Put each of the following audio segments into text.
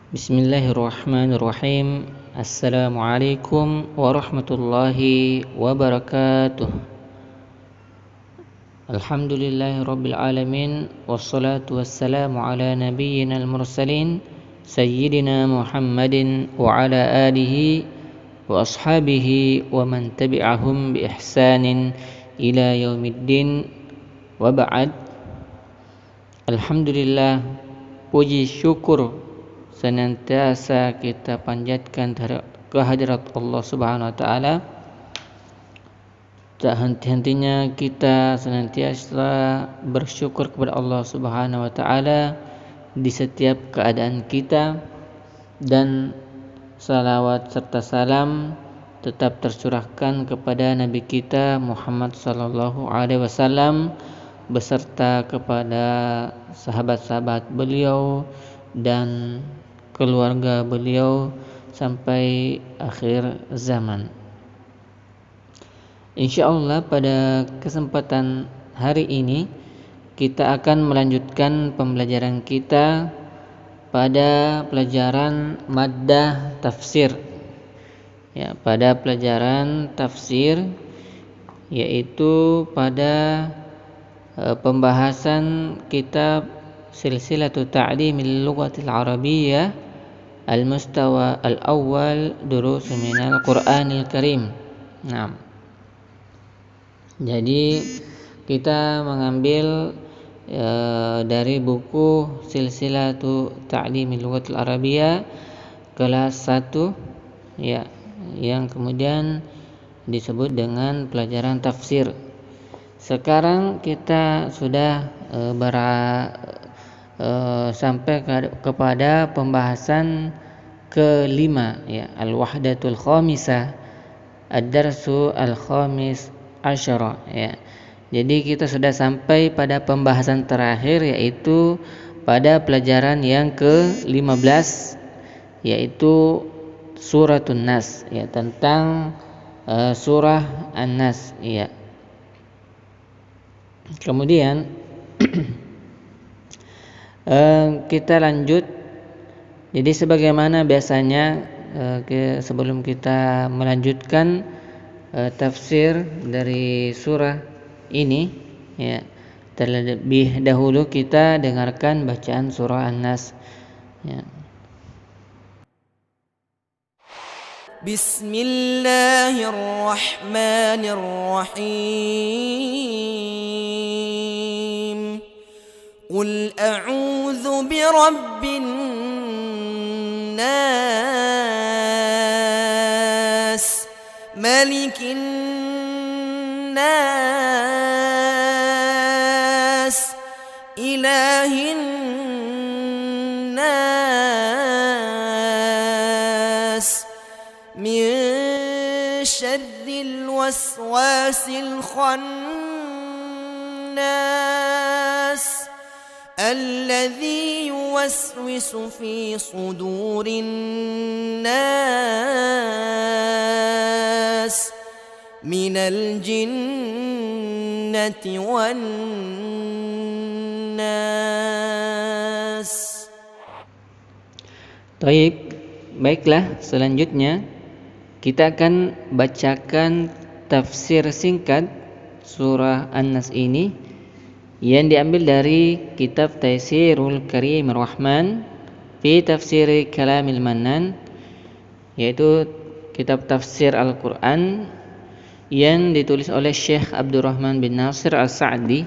Bismillahirrahmanirrahim. Assalamualaikum warahmatullahi wabarakatuh. Alhamdulillahirabbil alamin wassalatu wassalamu ala nabiyyinal mursalin sayyidina Muhammadin wa ala alihi wa ashabihi wa man tabi'ahum bi ihsanin ila yaumiddin wa ba'd. Alhamdulillah, puji syukur senantiasa kita panjatkan kehadirat Allah Subhanahu wa taala. Tak henti-hentinya kita senantiasa bersyukur kepada Allah Subhanahu wa taala di setiap keadaan kita, dan salawat serta salam tetap tercurahkan kepada Nabi kita Muhammad sallallahu alaihi wasallam beserta kepada sahabat-sahabat beliau dan keluarga beliau sampai akhir zaman. Insyaallah pada kesempatan hari ini kita akan melanjutkan pembelajaran kita pada pelajaran maddah tafsir. Ya, pada pelajaran tafsir, yaitu pada pembahasan kitab Silsilatu Ta'limil Lughatil Arabiyyah Al-Mustawa Al-Awwal Durus Minal Qur'anil Karim. Nah, jadi kita mengambil dari buku Silsilatu Ta'limil Lughatil Arabiyyah kelas 1, ya, yang kemudian disebut dengan pelajaran tafsir. Sekarang kita sudah sampai kepada pembahasan kelima, ya, al-wahdatul khamisah, ad-darsu al-khamis asyara, ya. Jadi kita sudah sampai pada pembahasan terakhir, yaitu pada pelajaran yang ke-15, yaitu suratun nas, ya, tentang surah An-Nas, ya. Kemudian kita lanjut. Jadi sebagaimana biasanya sebelum kita melanjutkan tafsir dari surah ini, ya, terlebih dahulu kita dengarkan bacaan surah An-Nas, ya. Bismillahirrahmanirrahim. Qul a'udzu birabbin nas, malikin nas, ilahin nas, min syarril waswasil khannas, الذي يوسوس في صدور الناس من الجنة والناس. Baiklah, selanjutnya kita akan bacakan tafsir singkat surah An-Nas ini yang diambil dari kitab Taysirul Karimir Rahman fi Tafsir Kalamil Mannan, yaitu kitab tafsir Al-Quran yang ditulis oleh Syekh Abdurrahman bin Nasir As-Sa'di.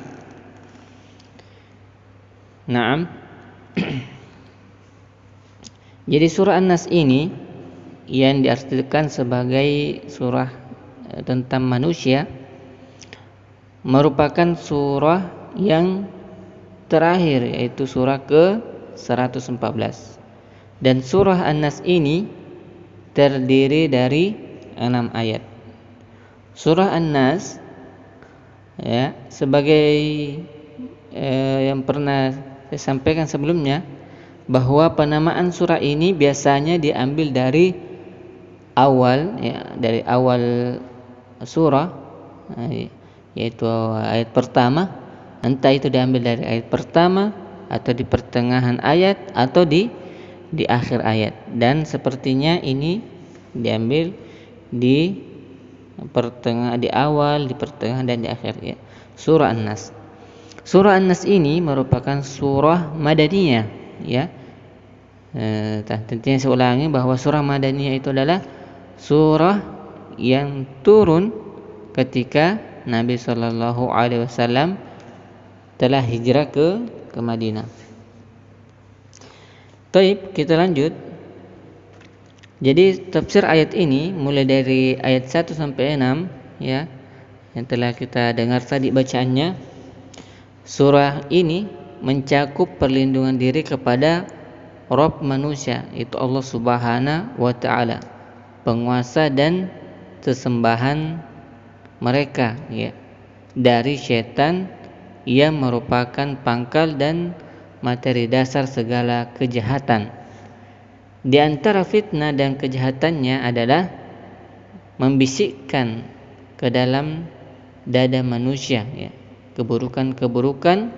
Naam. Jadi surah An-Nas ini yang diartikan sebagai surah tentang manusia merupakan surah yang terakhir, yaitu surah ke-114. Dan surah An-Nas ini terdiri dari 6 ayat. Surah An-Nas, ya, sebagai yang pernah saya sampaikan sebelumnya, bahwa penamaan surah ini biasanya diambil dari awal, ya, dari awal surah, yaitu ayat pertama. Entah itu diambil dari ayat pertama atau di pertengahan ayat atau di di akhir ayat, dan sepertinya ini diambil di di awal, di pertengahan, dan di akhir ya. Surah An-Nas. Surah An-Nas ini merupakan surah madaniyah ya. Tentunya saya ulangi bahwa surah madaniyah itu adalah surah yang turun ketika Nabi Shallallahu Alaihi Wasallam telah hijrah ke Madinah. Taib, kita lanjut. Jadi tafsir ayat ini mulai dari ayat 1 sampai 6 ya, yang telah kita dengar tadi bacaannya. Surah ini mencakup perlindungan diri kepada Rabb manusia, itu Allah Subhanahu wa taala, penguasa dan sesembahan mereka ya, dari syaitan yang merupakan pangkal dan materi dasar segala kejahatan. Di antara fitnah dan kejahatannya adalah membisikkan ke dalam dada manusia ya, keburukan-keburukan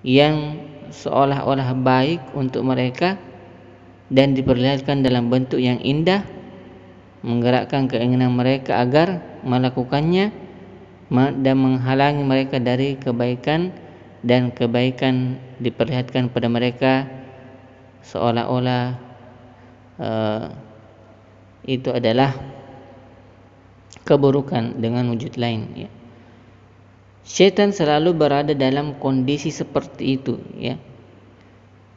yang seolah-olah baik untuk mereka dan diperlihatkan dalam bentuk yang indah, menggerakkan keinginan mereka agar melakukannya dan menghalangi mereka dari kebaikan, dan kebaikan diperlihatkan pada mereka seolah-olah itu adalah keburukan dengan wujud lain ya. Syaitan selalu berada dalam kondisi seperti itu ya.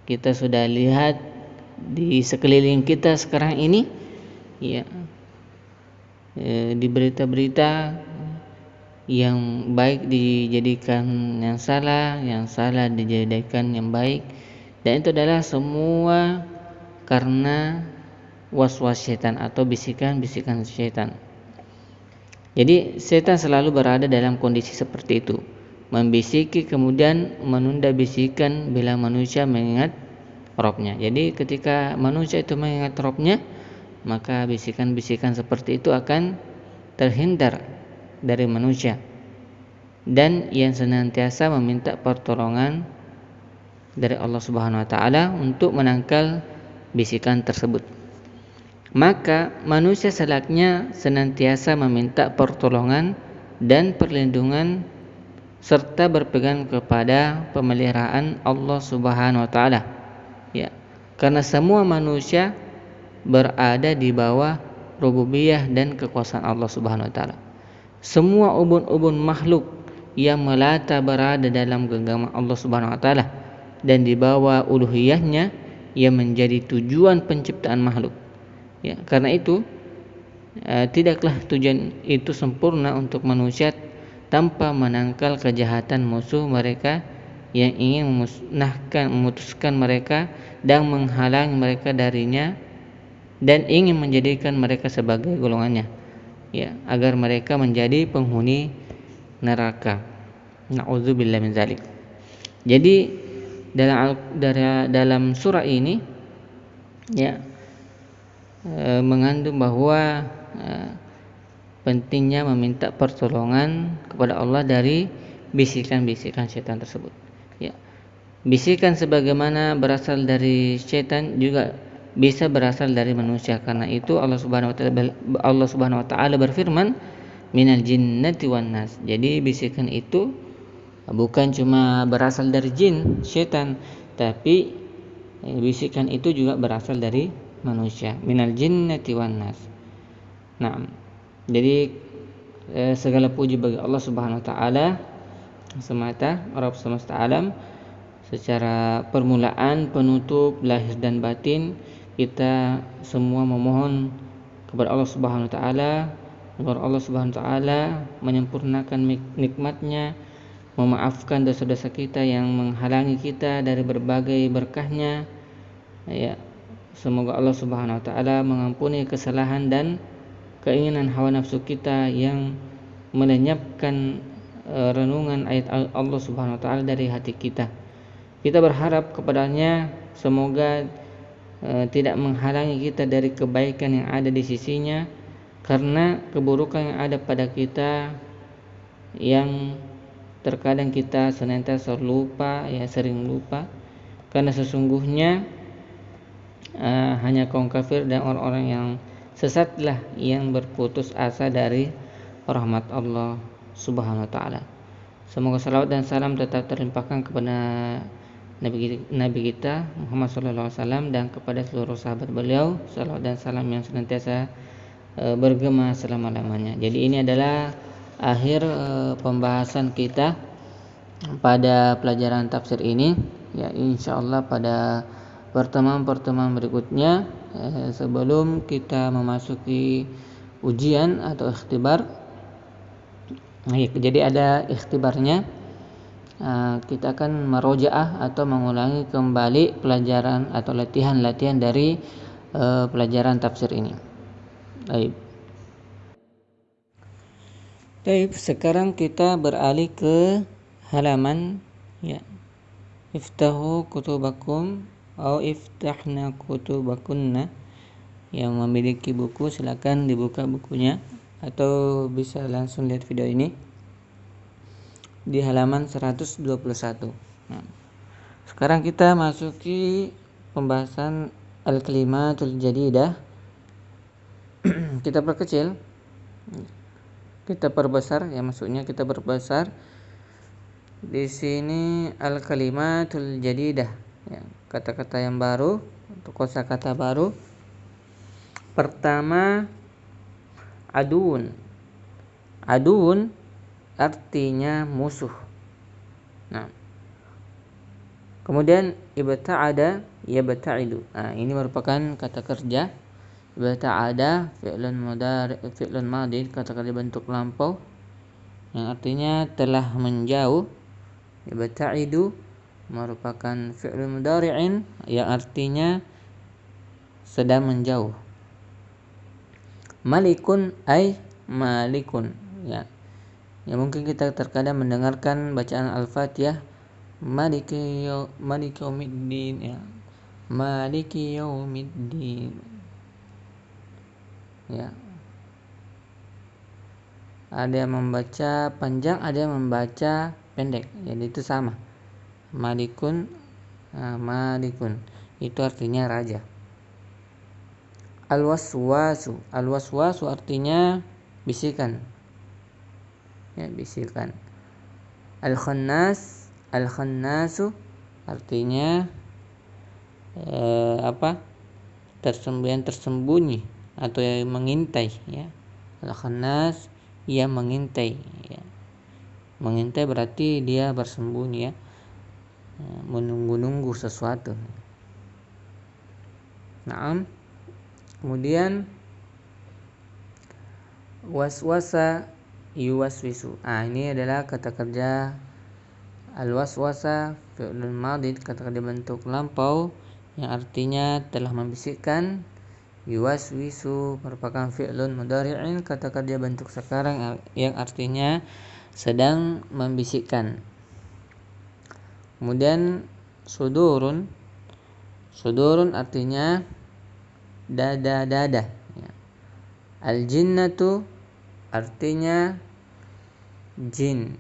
Kita sudah lihat di sekeliling kita sekarang ini ya, di berita-berita yang baik dijadikan yang salah dijadikan yang baik, dan itu adalah semua karena was-was syaitan atau bisikan-bisikan syaitan. Jadi setan selalu berada dalam kondisi seperti itu, membisiki kemudian menunda bisikan bila manusia mengingat Rabbnya. Jadi ketika manusia itu mengingat Rabbnya, maka bisikan-bisikan seperti itu akan terhindar dari manusia, dan yang senantiasa meminta pertolongan dari Allah Subhanahu wa taala untuk menangkal bisikan tersebut. Maka manusia selayaknya senantiasa meminta pertolongan dan perlindungan serta berpegang kepada pemeliharaan Allah Subhanahu wa taala. Ya, karena semua manusia berada di bawah rububiyah dan kekuasaan Allah Subhanahu wa taala. Semua ubun-ubun makhluk yang melata berada dalam genggaman Allah Subhanahu wa taala dan di bawah uluhiyahnya yang menjadi tujuan penciptaan makhluk. Ya, karena itu tidaklah tujuan itu sempurna untuk manusia tanpa menangkal kejahatan musuh mereka yang ingin memutuskan mereka dan menghalangi mereka darinya, dan ingin menjadikan mereka sebagai golongannya ya, agar mereka menjadi penghuni neraka. Na'udzubillah min dzalik. Jadi dalam surah ini ya, mengandung bahwa pentingnya meminta pertolongan kepada Allah dari bisikan-bisikan syaitan tersebut. Ya. Bisikan sebagaimana berasal dari syaitan juga bisa berasal dari manusia. Karena itu Allah Subhanahu wa taala berfirman, minal jinnati wan nas. Jadi bisikan itu bukan cuma berasal dari jin, syaitan, tapi bisikan itu juga berasal dari manusia, minal jinnati wan nas. Nah, jadi segala puji bagi Allah Subhanahu wa taala semata, Rabb semesta alam. Secara permulaan, penutup, lahir dan batin, kita semua memohon kepada Allah Subhanahu wa taala agar Allah Subhanahu wa taala menyempurnakan nikmat-Nya, memaafkan dosa-dosa kita yang menghalangi kita dari berbagai berkah-Nya. Ya, semoga Allah Subhanahu wa taala mengampuni kesalahan dan keinginan hawa nafsu kita yang melenyapkan renungan ayat Allah Subhanahu wa taala dari hati kita. Kita berharap kepadanya semoga tidak menghalangi kita dari kebaikan yang ada di sisinya, karena keburukan yang ada pada kita yang terkadang kita senantiasa lupa, ya sering lupa, karena sesungguhnya hanya kaum kafir dan orang-orang yang sesatlah yang berputus asa dari rahmat Allah Subhanahu wa taala. Semoga salawat dan salam tetap terlimpahkan kepada Nabi kita Muhammad SAW dan kepada seluruh sahabat beliau. Salawat dan salam yang senantiasa bergema selama-lamanya. Jadi ini adalah akhir pembahasan kita pada pelajaran tafsir ini. Ya, insyaallah pada pertemuan-pertemuan berikutnya sebelum kita memasuki ujian atau ikhtibar. Jadi ada ikhtibarnya. Kita akan merojaah atau mengulangi kembali pelajaran atau latihan-latihan dari pelajaran tafsir ini. Baik, sekarang kita beralih ke halaman ya. Iftahu kutubakum atau iftahna kutubakunna. Yang memiliki buku silakan dibuka bukunya atau bisa langsung lihat video ini di halaman 121. Nah, sekarang kita masuki pembahasan al-kalimatul jadidah. Kita perkecil, kita perbesar, ya maksudnya kita perbesar. Di sini al-kalimatul jadidah, ya, kata-kata yang baru atau kosakata baru. Pertama, aduun. Aduun artinya musuh. Nah, kemudian ibta'ada yabta'idu. Nah, ini merupakan kata kerja. Ibta'ada fi'lun mudhari' fi'lun madhi, kata kerja bentuk lampau yang artinya telah menjauh. Ibta'idu merupakan fi'lun mudhari'in yang artinya sedang menjauh. Malikun ay malikun, ya. Ya mungkin kita terkadang mendengarkan bacaan Al-Fatihah Maliki yaumiddin, ya. Maliki yaumiddin. Ya. Ada yang membaca panjang, ada yang membaca pendek. Jadi itu sama. Malikun, malikun. Itu artinya raja. Al-waswasu. Al-waswasu artinya bisikan. Ya, bisikan. Al-khannas. Al-khannasu artinya tersembunyi atau yang mengintai, ya. Al-khannas yang mengintai, ya. Mengintai berarti dia bersembunyi, ya. Menunggu-nunggu sesuatu. Naam. Kemudian waswasa yuwaswisu. Ini adalah kata kerja al-waswasa fi'lun madhi, kata kerja bentuk lampau yang artinya telah membisikkan. Yuwaswisu merupakan fi'lun mudhari'in, kata kerja bentuk sekarang yang artinya sedang membisikkan. Kemudian sudurun. Sudurun artinya dada-dada, ya. Al-jinnatu artinya jin.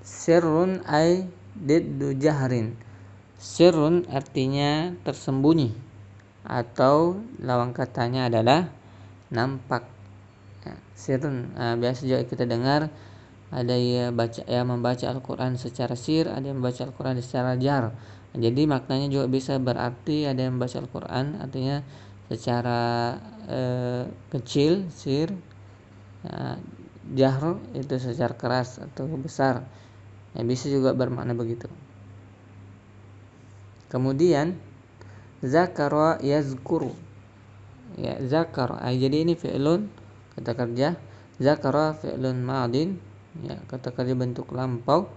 Sirrun ay diddu jahrin. Sirrun artinya tersembunyi atau lawan katanya adalah nampak, ya. Sirrun, biasa juga kita dengar ada yang membaca Al-Quran secara sir, ada yang membaca Al-Quran secara jar. Jadi maknanya juga bisa berarti ada yang membaca Al-Quran artinya secara kecil, sir, jahr itu secara keras atau besar, ya, bisa juga bermakna begitu. Kemudian zakara yazkuru, ya, zakar, jadi ini fi'lun, kata kerja. Zakara fi'lun madin, ya, kata kerja bentuk lampau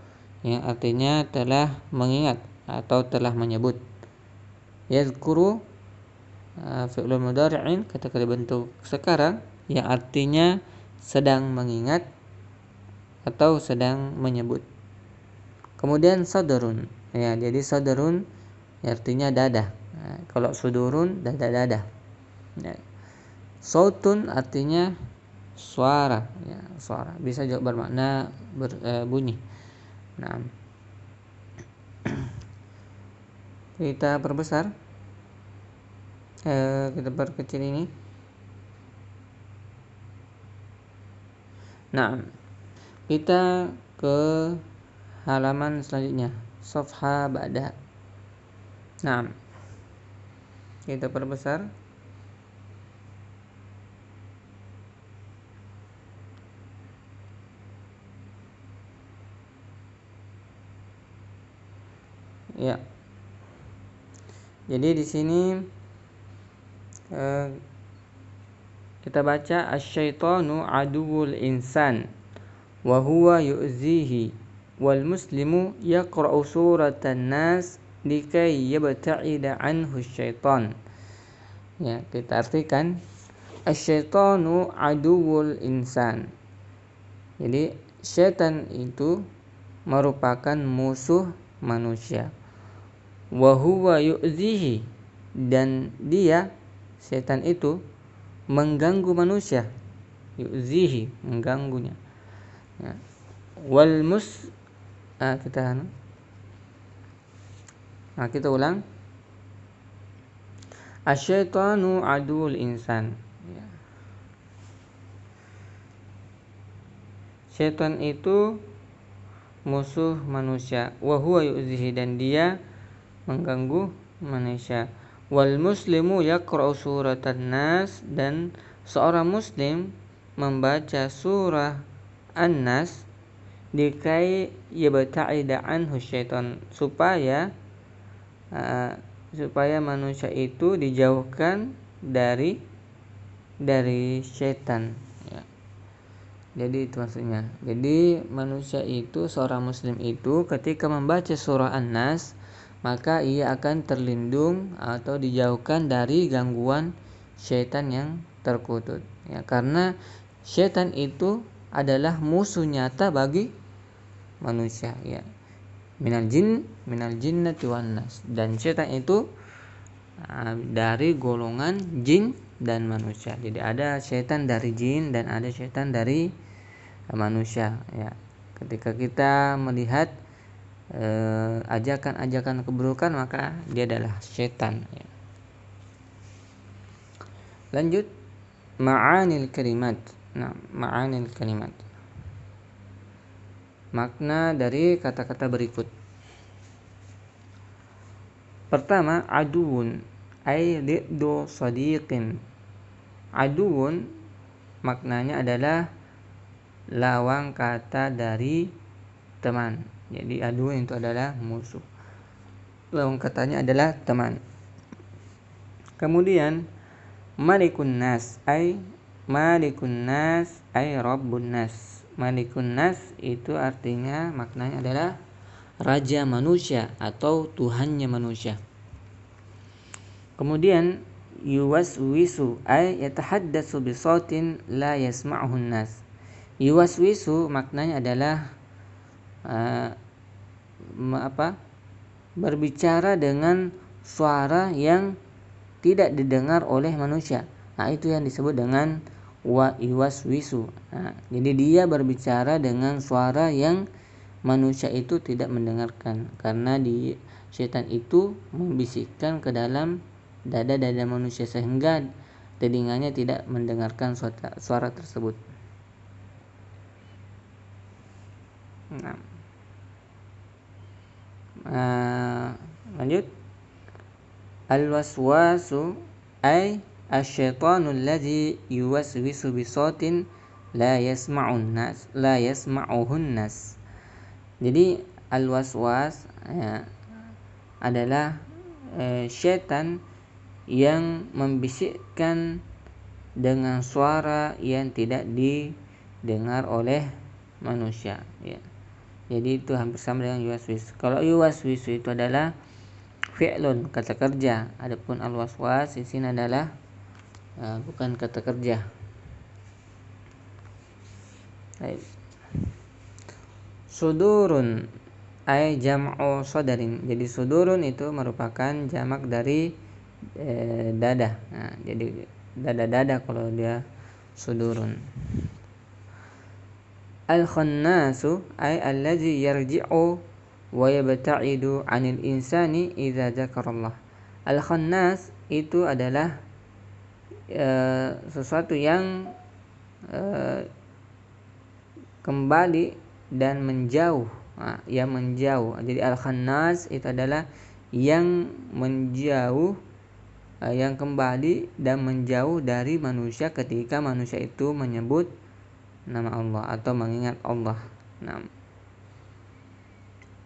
yang artinya telah mengingat atau telah menyebut. Yazkuru fi'lun mudhari'in, kata kerja bentuk sekarang yang artinya sedang mengingat atau sedang menyebut. Kemudian sadrun, ya, jadi sadrun artinya dada. Kalau sudurun dada-dada, ya. Sautun artinya suara, ya, suara, bisa juga bermakna bunyi. Nah, kita perbesar. Kita perkecil ini. Nah, kita ke halaman selanjutnya, safha ba'da. Nah, kita perbesar. Ya. Jadi di sini kita baca asyaitanu aduwwul insan wa huwa yu'zihi wal muslimu yaqra'u suratan nas likai yabta'ida anhu syaitan. Ya, kita artikan asyaitanu aduwwul insan. Jadi syaitan itu merupakan musuh manusia. Wa huwa yu'zihi, dan dia setan itu mengganggu manusia. Yu'zihi, mengganggunya. Ya. Kita ulang. Asyaitanu aduul insan. Ya. Setan itu musuh manusia. Wa huwa yu'zihi, dan dia mengganggu manusia. Wal muslimu yaqra'u suratan nas, dan seorang muslim membaca surah An-Nas dikai yabta'ida anhu syaitan, supaya manusia itu dijauhkan dari syaitan. Ya. Jadi itu maksudnya. Jadi manusia itu, seorang muslim itu ketika membaca surah An-Nas, maka ia akan terlindung atau dijauhkan dari gangguan syaitan yang terkutuk. Ya, karena syaitan itu adalah musuh nyata bagi manusia. Ya. Minal jinnati wan nas. Dan syaitan itu dari golongan jin dan manusia. Jadi ada syaitan dari jin dan ada syaitan dari manusia. Ya. Ketika kita melihat ajakan-ajakan keburukan, maka dia adalah syaitan. Ya. Lanjut, ma'anil kalimat. Nah, ma'anil kalimat, makna dari kata-kata berikut. Pertama, aduun ay liddu sadiqin. Aduun maknanya adalah lawang kata dari teman. Jadi aduun itu adalah musuh, lawang katanya adalah teman. Kemudian malikun nas ay rabbun nas. Malikun nas itu artinya, maknanya adalah raja manusia atau tuhannya manusia. Kemudian yuwaswisu ay yatahaddatsu bi sautin la yasma'uhu nas. Yuwaswisu maknanya adalah berbicara dengan suara yang tidak didengar oleh manusia. Nah, itu yang disebut dengan yuwaswisu. Nah, jadi dia berbicara dengan suara yang manusia itu tidak mendengarkan, karena syaitan itu membisikkan ke dalam dada manusia sehingga telinganya tidak mendengarkan suara tersebut. Lanjut, al-waswasu ay asyaitanu alladhi yuwaswisu bi sautin la yasma'uhun nas. Jadi al-waswas adalah syaitan yang membisikkan dengan suara yang tidak didengar oleh manusia. Ya. Jadi itu hampir sama dengan yuwaswis. Kalau yuwaswis itu adalah fi'lun, kata kerja. Adapun al-waswas di sini adalah bukan kata kerja. Baik. Sudurun ay jam'u sadarin. Jadi sudurun itu merupakan jamak dari dada. Nah, jadi dada kalau dia sudurun. Al-khannasu ay allazi yarji'u wa yabta'idu 'anil insani idza dzakarallah. Al-khannas itu adalah sesuatu yang kembali dan menjauh, yang menjauh. Jadi al-khannas itu adalah yang menjauh, yang kembali dan menjauh dari manusia ketika manusia itu menyebut nama Allah atau mengingat Allah. Nah,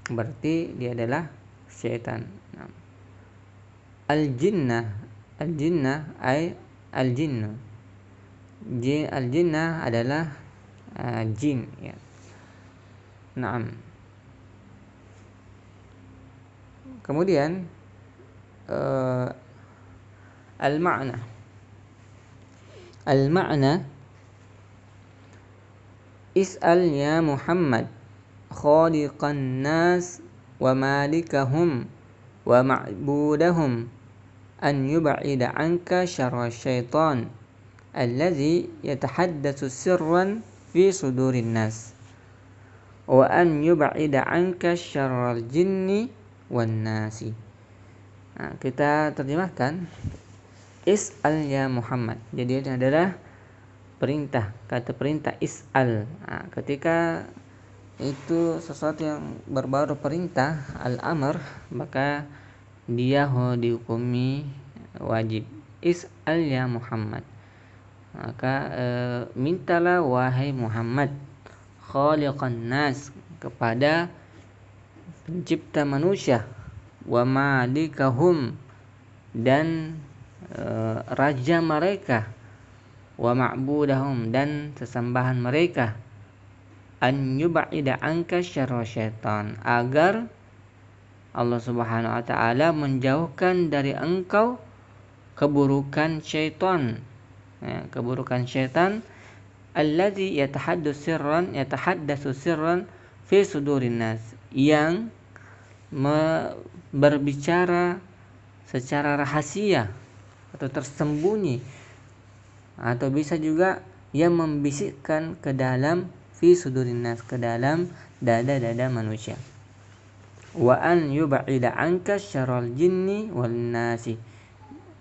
berarti dia adalah syaitan. Nah, al-jinnah ay al-jinnu. Al-jinnah adalah jin, ya. Naam. Kemudian al-ma'na is'al ya Muhammad khaliqan nas wa malikahum wa ma'budahum an yub'ida anka syarra syaitan allazi yatahaddatsu sirran fi sudurin nas wa an yub'ida anka syarral jinni wan nasi. Nah, kita terjemahkan is'al ya Muhammad. Jadi ini adalah perintah, kata perintah is'al. Nah, ketika itu sesuatu yang berbau perintah al-amr, maka dia dihukumi wajib. Is'al ya Muhammad. Maka mintalah wahai Muhammad khaliqan nas, kepada pencipta manusia, wa malikahum, dan raja mereka, wa ma'budahum, dan sesembahan mereka, an yub'ida anka syarra syaitan, agar Allah Subhanahu wa taala menjauhkan dari engkau keburukan syaitan, ya, keburukan syaitan alladzi yatahaddatsu sirran fi sudurin nas, yang berbicara secara rahasia atau tersembunyi, atau bisa juga yang membisikkan ke dalam fi sudurin nas, ke dalam dada-dada manusia. Wa an yub'ida anka syarral jinni wan nasi,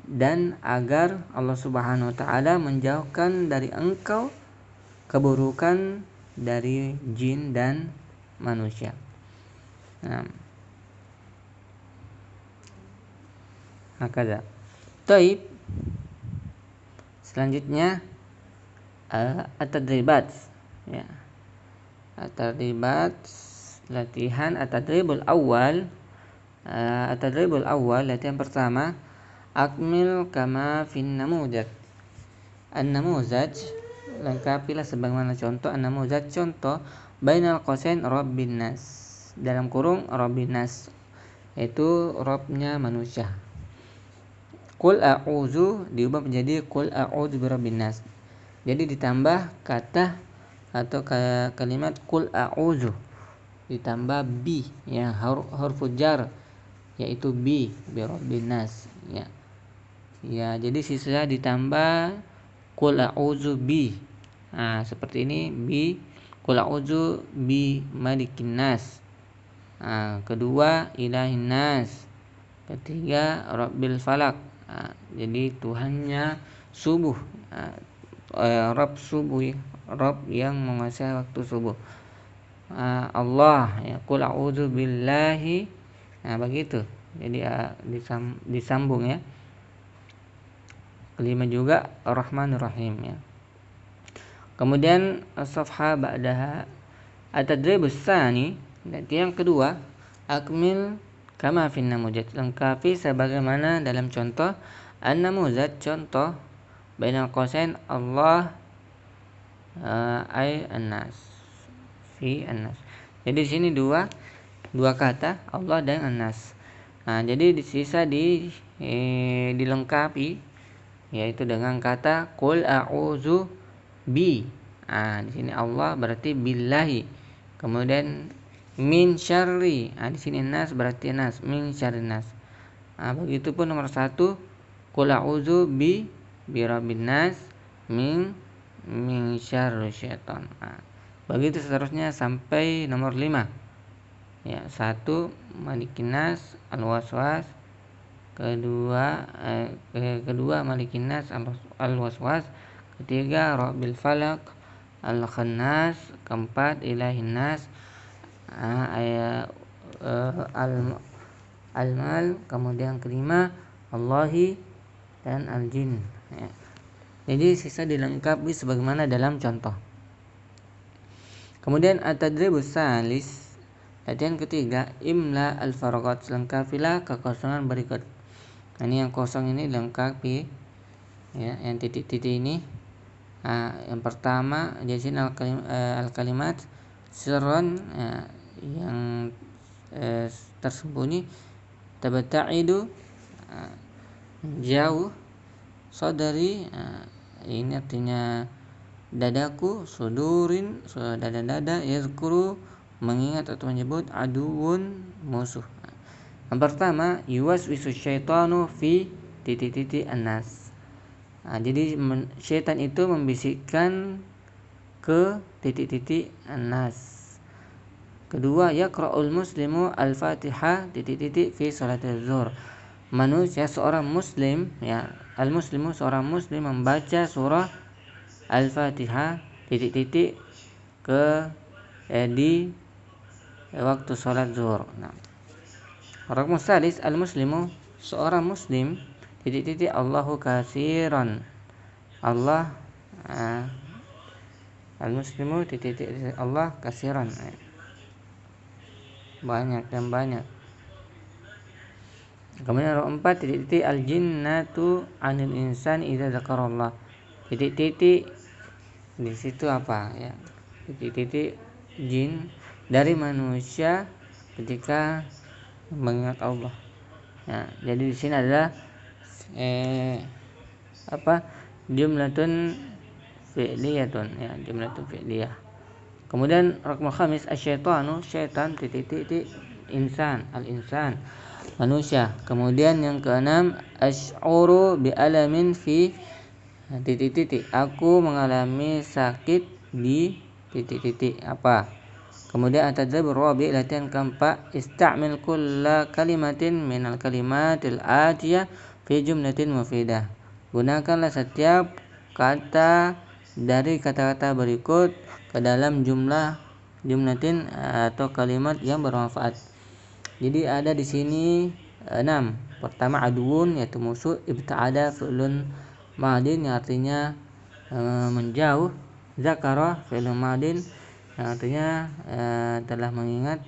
dan agar Allah Subhanahu wa taala menjauhkan dari engkau keburukan dari jin dan manusia. Nah, hakada. Taib. Selanjutnya at-tadribat, ya. At-tadribat, latihan. At-tadribul awal, latihan pertama, akmil kama fin namuzaj. An-namuzaj, lengkapilah sebagaimana contoh. An-namuzaj, contoh, bainal qausain rabbin nas, dalam kurung rabbin nas, yaitu Rabbnya manusia. Qul a'udzu diubah menjadi qul a'udzu birabbin nas. Jadi ditambah kata atau kalimat qul a'udzu, ditambah bi, ya, huruf jar, yaitu bi birabbin nas, ya. Ya, jadi sisa ditambah qul a'udzu bi. Nah, seperti ini, bi, qul a'udzu bi malikin nas. Nah, kedua ilahin nas. Ketiga rabbil falak. Nah, jadi Tuhannya subuh. Rabb subuh, Rabb yang menguasai waktu subuh. Allah, ya, qul a'udzu billahi. Nah, begitu. Jadi disambung, ya. Kelima juga Ar-Rahmanir Rahim, ya. Kemudian as-safha ba'daha at-tadribus tsani, yang kedua, akmil kama fin namuzaj, lengkapi sebagaimana dalam contoh. An-namuzaj, contoh, bainal qausain Allah ay an-nas, fi an-nas. Jadi di sini dua kata, Allah dan an-nas. Nah, jadi sisa dilengkapi, yaitu dengan kata qul a'udzu bi. Nah, di sini Allah berarti billahi. Kemudian min syarri. Nah, di sini nas berarti nas, min syarri nas. Nah, begitupun nomor 1, qul a'udzu bi rabbin nas min syarri syaitan. Nah, begitu seterusnya sampai nomor 5. Ya, 1 malikin nas, al-waswas, kedua malikin nas al-waswas, ketiga rabbil falaq al-khannas, keempat ilahin nas al-mal, kemudian kelima Allahi dan al-jin. Ya. Jadi sisa dilengkapi sebagaimana dalam contoh. Kemudian at-tadribus salis, latihan ketiga, imla al-faragat, lengkapilah kekosongan berikut. Nah, ini yang kosong ini lengkapi, ya, yang titik-titik ini. Yang pertama jasin al-kalimat sirran, yang tersembunyi, tabta'idu, jauh, sadari, ini artinya dadaku, sudurin, dada-dada, yazkuru, mengingat atau menyebut, aduun, musuh. Yang pertama, yuwaswisu syaitanu fi titik-titik annas. Jadi syaitan itu membisikkan ke titik-titik annas. Kedua, yaqra'ul muslimu al-fatihah titik-titik fi salatil zuhur. Manusia seorang muslim, ya, al-muslimu seorang muslim membaca surah al-fatihah titik-titik ke di waktu salat zuhur. Nah, rukun salis, al-muslimu seorang muslim titik-titik Allahu katsiran. Allah al-muslimu titik-titik Allah katsiran. Banyak dan banyak. Kemudian nomor 4 titik-titik al-jinnatu 'anil insani idza dzakarallah. Titik-titik di situ apa, ya? Titik-titik jin dari manusia ketika mengingat Allah. Ya, jadi di sini adalah jumlatun fi'liyatun, ya, jumlatun fi'liyah. Kemudian raqmul khamis asyaitanu, syaitan titik-titik insan, al-insan, manusia. Kemudian yang keenam asy'uru bi alamin fi titik-titik, aku mengalami sakit di titik-titik apa. Kemudian at-tadribur rabi, latihan keempat, istamil kulla kalimatin minal kalimatil atiyah fi jumlatin mufidah. Gunakanlah setiap kata dari kata-kata berikut ke dalam jumlatin atau kalimat yang bermanfaat. Jadi ada di sini 6. Pertama aduun, yaitu musuh. Ibta'ada fi'lun madin, yang artinya menjauh. Zakara fi'lun madin, yang artinya telah mengingat,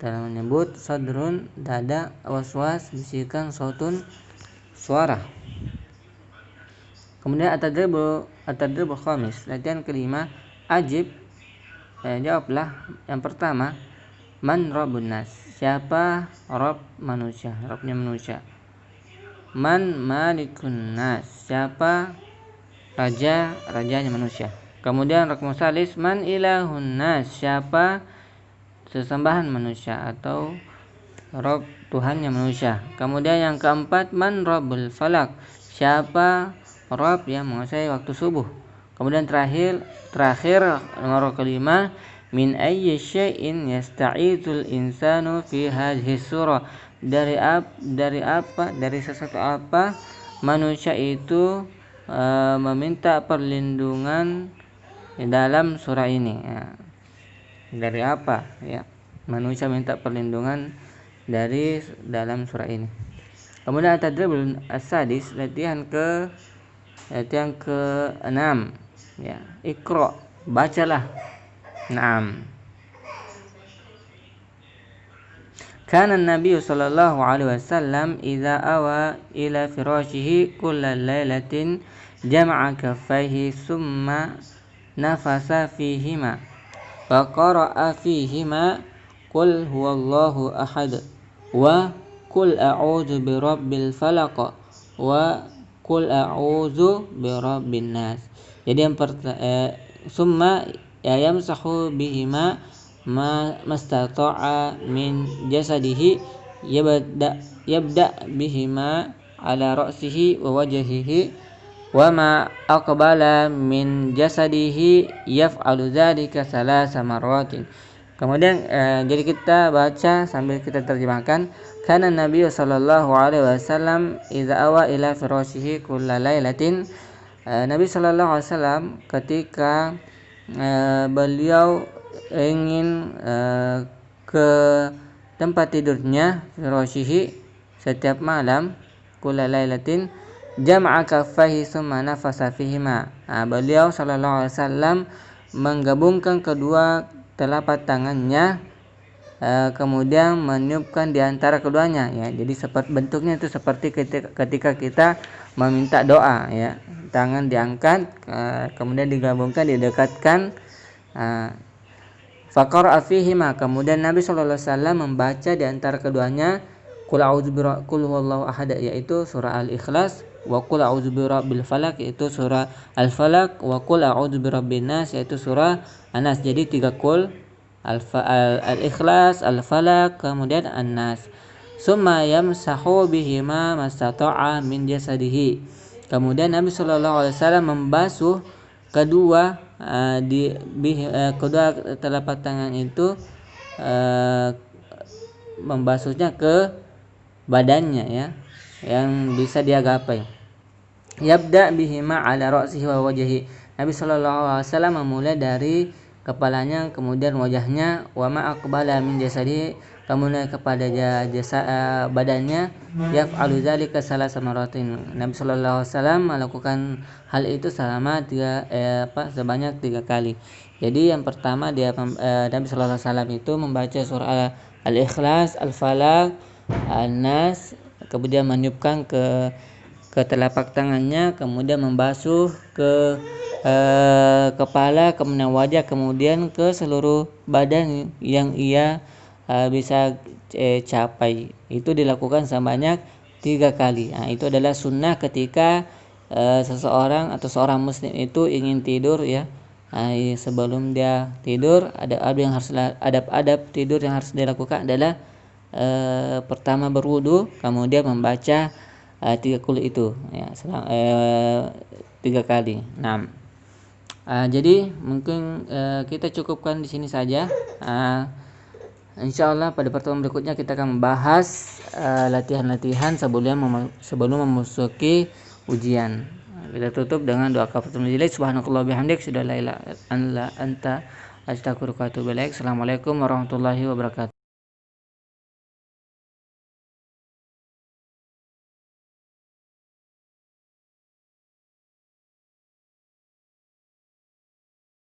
telah menyebut. Sadrun, dada. Waswas, bisikan. Sautun, suara. Kemudian at-tadribul khamis, latihan kelima, ajib, jawablah. Yang pertama, man rabbun nas, siapa Rabb manusia, Rabbnya manusia. Man malikun nas, siapa rajanya manusia. Kemudian raqmul salis, man ilahun nas, siapa sesembahan manusia atau Rabb Tuhannya manusia. Kemudian yang keempat, man rabbul falak, siapa Rabb yang menguasai waktu subuh. Kemudian terakhir nomor kelima, min ayyi syai'in yasta'idul insanu fi hadhihi surah, dari sesuatu apa manusia itu meminta perlindungan dalam surah ini, ya. Dari apa, ya, manusia minta perlindungan dari dalam surah ini. Kemudian at-tadribul as-sadis, latihan ke-6, ya, Iqra, bacalah. Naam. Kana an-nabiy sallallahu alaihi wasallam idza awa ila firashihi kullal lailatin jama'a kaffaihi summa nafasa fihima wa qara'a fihima qul huwallahu ahad wa qul a'udzu birabbil falaq wa qul a'udzu birabbin nas. Jadi yang summa yamsahu bihima mastata'a min jasadihi, yabda bihima ala ra'sihi wa wajhihi wa ma aqbala min jasadihi yaf'alu dzalika 3 marratin. Kemudian jadi kita baca sambil kita terjemahkan. Kana Nabi sallallahu alaihi wasallam idza awa ila firashihi kulla lailatin. Nabi sallallahu alaihi wasallam ketika beliau ingin ke tempat tidurnya, firashihi, setiap malam, kulla lailatin, jama'a kaffaihi tsumma nafasa fihima. Beliau sallallahu alaihi wasallam menggabungkan kedua telapak tangannya, kemudian meniupkan di antara keduanya, ya. Jadi seperti bentuknya itu seperti ketika kita meminta doa, ya. Tangan diangkat, kemudian digabungkan, didekatkan. Faqara'a fihima, kemudian Nabi sallallahu alaihi wasallam membaca di antara keduanya qul huwallahu ahad, yaitu surah Al-Ikhlas, wa qul a'udzu birabbil falaq, yaitu surah Al-Falaq, wa qul a'udzu birabbin nas, yaitu surah An-Nas. Jadi 3 qul, Al-Ikhlas, Al-Falaq, kemudian An-Nas. Summa yamsahu bihima mastata'a min jasadihi. Kemudian Nabi sallallahu alaihi wasallam membasuh kedua kedua telapak tangan itu, membasuhnya ke badannya, ya, yang bisa dia gapai. Yabda bihima ala ra'sihi wa wajhihi. Nabi sallallahu alaihi wasallam memulai dari kepalanya kemudian wajahnya, wa ma aqbala min jasadihi, kemudian kepada badannya, yaf'alu dzalika salasa maratin. Nabi sallallahu alaihi wasallam melakukan hal itu selama sebanyak 3 kali. Jadi yang pertama Nabi sallallahu alaihi wasallam itu membaca surah Al-Ikhlas, Al-Falaq, An-Nas, kemudian meniupkan ke telapak tangannya, kemudian membasuh ke kepala, kemudian wajah, kemudian ke seluruh badan yang ia bisa capai. Itu dilakukan sebanyak 3 kali. Itu adalah sunnah ketika seseorang atau seorang muslim itu ingin tidur, ya. Sebelum dia tidur, adab tidur yang harus dilakukan adalah pertama berwudu, kemudian membaca 3 qul itu, ya, 3 kali. Jadi mungkin kita cukupkan di sini saja. Insyaallah pada pertemuan berikutnya kita akan membahas latihan-latihan sebelum memasuki ujian. Kita tutup dengan doa kafaratul majelis. Subhanakallah bihamdik, asyhadu an la ilaha illa anta, astaghfiruka wa atubu ilaik. Assalamualaikum warahmatullahi wabarakatuh.